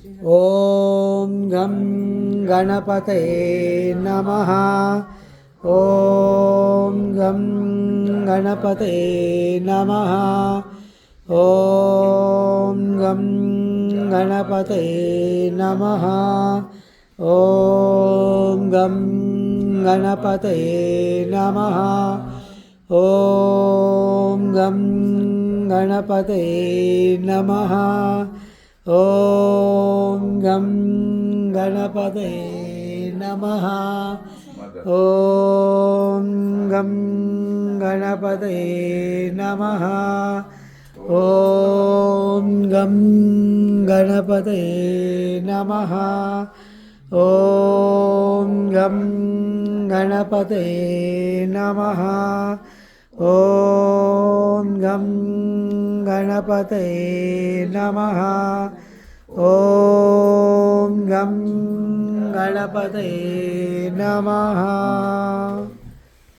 ॐ गं गणपतये नमः। ॐ गं गणपतये नमः। ॐ गं गणपतये नमः। ॐ गं गणपतये नमः। ॐ गं गणपतये नमः। ॐ गं गणपतये नमः। ॐ गं गणपतये नमः। ॐ गं गणपतये नमः। ॐ गं गणपतये नमः। ॐ गं गणपतये नमः। ॐ गं गणपतये नमः।